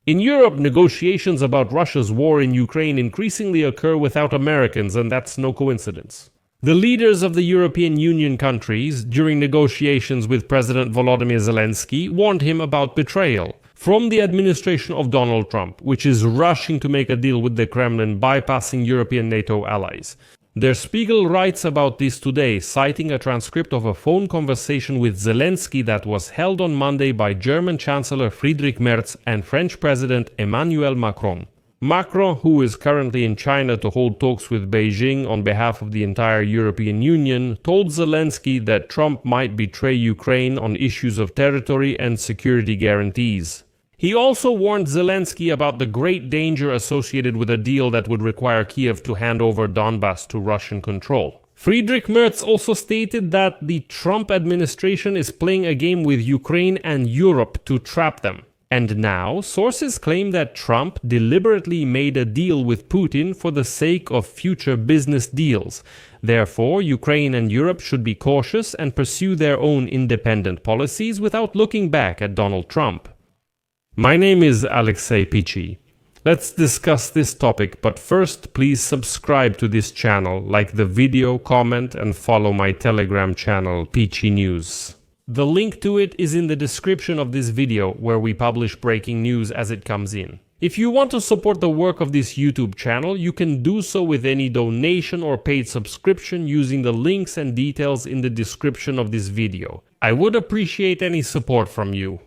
In Europe, negotiations about Russia's war in Ukraine increasingly occur without Americans, and that's no coincidence. The leaders of the European Union countries, during negotiations with President Volodymyr Zelensky, warned him about betrayal from the administration of Donald Trump, which is rushing to make a deal with the Kremlin, bypassing European NATO allies. Der Spiegel writes about this today, citing a transcript of a phone conversation with Zelensky that was held on Monday by German Chancellor Friedrich Merz and French President Emmanuel Macron. Macron, who is currently in China to hold talks with Beijing on behalf of the entire European Union, told Zelensky that Trump might betray Ukraine on issues of territory and security guarantees. He also warned Zelensky about the great danger associated with a deal that would require Kiev to hand over Donbas to Russian control. Friedrich Merz also stated that the Trump administration is playing a game with Ukraine and Europe to trap them. And now, sources claim that Trump deliberately made a deal with Putin for the sake of future business deals. Therefore, Ukraine and Europe should be cautious and pursue their own independent policies without looking back at Donald Trump. My name is Alexei Pichi. Let's discuss this topic, but first please subscribe to this channel, like the video, comment, and follow my Telegram channel, Pichi News. The link to it is in the description of this video, where we publish breaking news as it comes in. If you want to support the work of this YouTube channel, you can do so with any donation or paid subscription using the links and details in the description of this video. I would appreciate any support from you.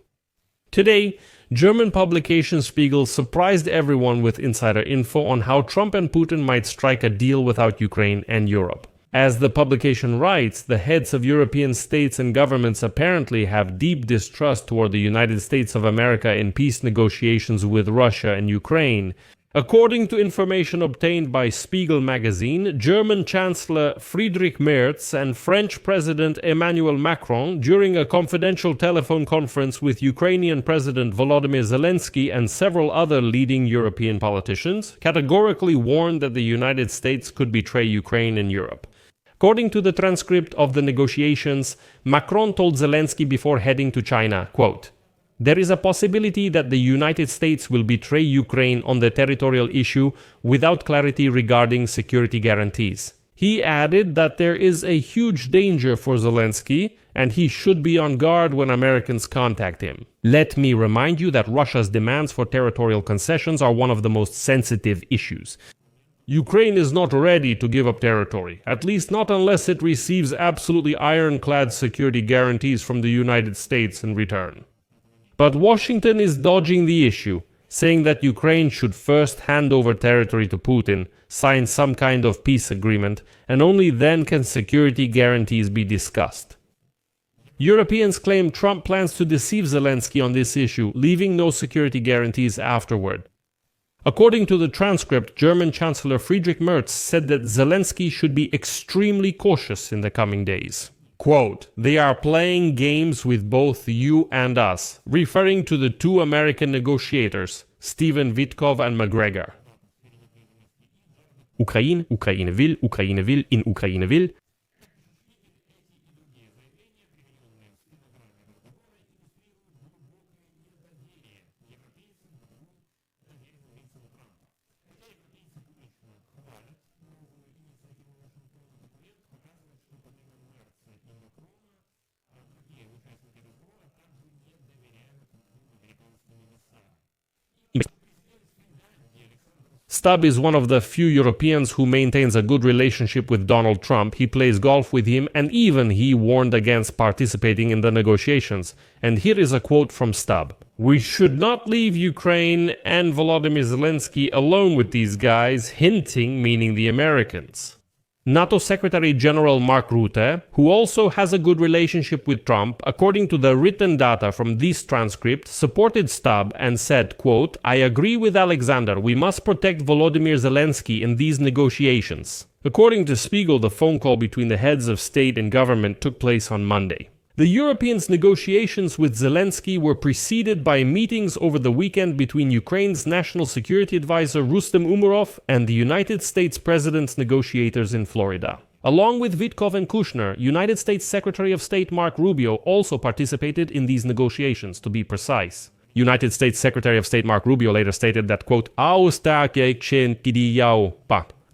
Today, German publication Spiegel surprised everyone with insider info on how Trump and Putin might strike a deal without Ukraine and Europe. As the publication writes, the heads of European states and governments apparently have deep distrust toward the United States of America in peace negotiations with Russia and Ukraine. According to information obtained by Spiegel magazine, German Chancellor Friedrich Merz and French President Emmanuel Macron, during a confidential telephone conference with Ukrainian President Volodymyr Zelensky and several other leading European politicians, categorically warned that the United States could betray Ukraine and Europe. According to the transcript of the negotiations, Macron told Zelensky before heading to China, quote, "There is a possibility that the United States will betray Ukraine on the territorial issue without clarity regarding security guarantees." He added that there is a huge danger for Zelensky, and he should be on guard when Americans contact him. Let me remind you that Russia's demands for territorial concessions are one of the most sensitive issues. Ukraine is not ready to give up territory, at least not unless it receives absolutely ironclad security guarantees from the United States in return. But Washington is dodging the issue, saying that Ukraine should first hand over territory to Putin, sign some kind of peace agreement, and only then can security guarantees be discussed. Europeans claim Trump plans to deceive Zelensky on this issue, leaving no security guarantees afterward. According to the transcript, German Chancellor Friedrich Merz said that Zelensky should be extremely cautious in the coming days. Quote, "They are playing games with both you and us," referring to the two American negotiators, Stephen Witkoff and McGregor. Ukraine, Ukraine will, in Ukraine will. Stubb is one of the few Europeans who maintains a good relationship with Donald Trump. He plays golf with him, and even he warned against participating in the negotiations. And here is a quote from Stubb. "We should not leave Ukraine and Volodymyr Zelensky alone with these guys," hinting, meaning the Americans. NATO Secretary General Mark Rutte, who also has a good relationship with Trump, according to the written data from this transcript, supported Stubb and said, quote, "I agree with Alexander, we must protect Volodymyr Zelensky in these negotiations." According to Spiegel, the phone call between the heads of state and government took place on Monday. The Europeans' negotiations with Zelensky were preceded by meetings over the weekend between Ukraine's National Security Advisor Rustem Umerov and the United States President's negotiators in Florida. Along with Witkoff and Kushner, United States Secretary of State Mark Rubio also participated in these negotiations, to be precise. United States Secretary of State Marco Rubio later stated that, quote, a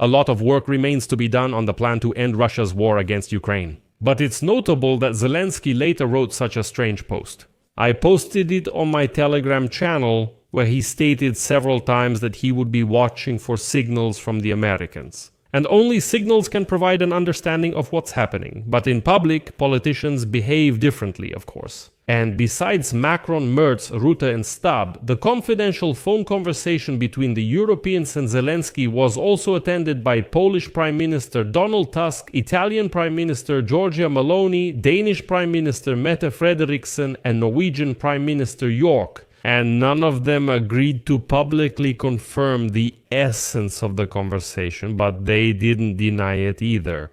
lot of work remains to be done on the plan to end Russia's war against Ukraine. But it's notable that Zelensky later wrote such a strange post. I posted it on my Telegram channel, where he stated several times that he would be watching for signals from the Americans. And only signals can provide an understanding of what's happening. But in public, politicians behave differently, of course. And besides Macron, Merz, Rutte and Stab, the confidential phone conversation between the Europeans and Zelensky was also attended by Polish Prime Minister Donald Tusk, Italian Prime Minister Giorgia Meloni, Danish Prime Minister Mette Frederiksen and Norwegian Prime Minister York. And none of them agreed to publicly confirm the essence of the conversation, but they didn't deny it either.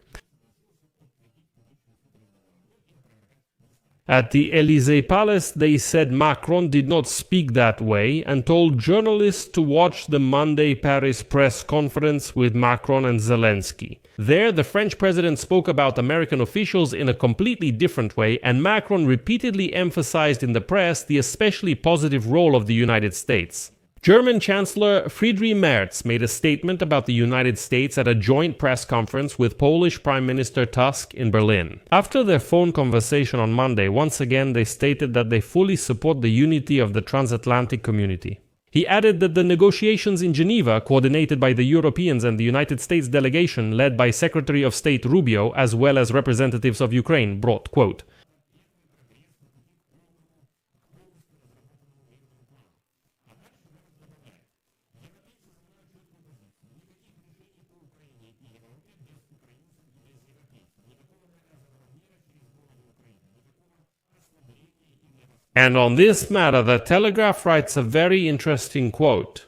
At the Élysée Palace, they said Macron did not speak that way and told journalists to watch the Monday Paris press conference with Macron and Zelensky. There, the French president spoke about American officials in a completely different way, and Macron repeatedly emphasized in the press the especially positive role of the United States. German Chancellor Friedrich Merz made a statement about the United States at a joint press conference with Polish Prime Minister Tusk in Berlin. After their phone conversation on Monday, once again they stated that they fully support the unity of the transatlantic community. He added that the negotiations in Geneva, coordinated by the Europeans and the United States delegation led by Secretary of State Rubio, as well as representatives of Ukraine, brought, quote, and on this matter, the Telegraph writes a very interesting quote.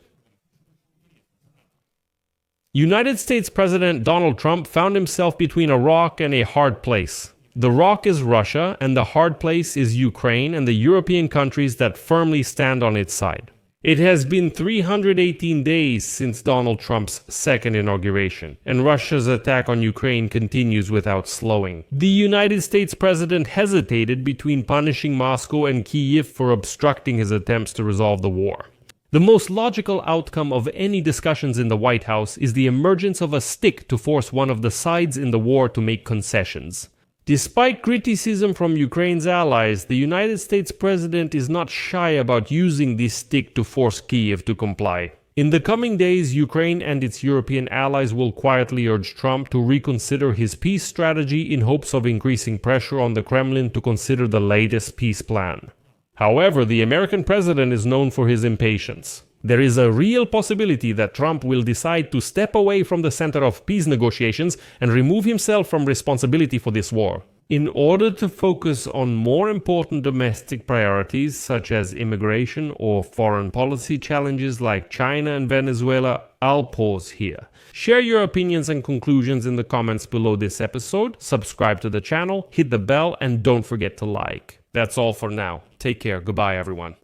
United States President Donald Trump found himself between a rock and a hard place. The rock is Russia, and the hard place is Ukraine and the European countries that firmly stand on its side. It has been 318 days since Donald Trump's second inauguration, and Russia's attack on Ukraine continues without slowing. The United States president hesitated between punishing Moscow and Kyiv for obstructing his attempts to resolve the war. The most logical outcome of any discussions in the White House is the emergence of a stick to force one of the sides in the war to make concessions. Despite criticism from Ukraine's allies, the United States president is not shy about using this stick to force Kyiv to comply. In the coming days, Ukraine and its European allies will quietly urge Trump to reconsider his peace strategy in hopes of increasing pressure on the Kremlin to consider the latest peace plan. However, the American president is known for his impatience. There is a real possibility that Trump will decide to step away from the center of peace negotiations and remove himself from responsibility for this war, in order to focus on more important domestic priorities such as immigration or foreign policy challenges like China and Venezuela. I'll pause here. Share your opinions and conclusions in the comments below this episode, subscribe to the channel, hit the bell, and don't forget to like. That's all for now. Take care. Goodbye, everyone.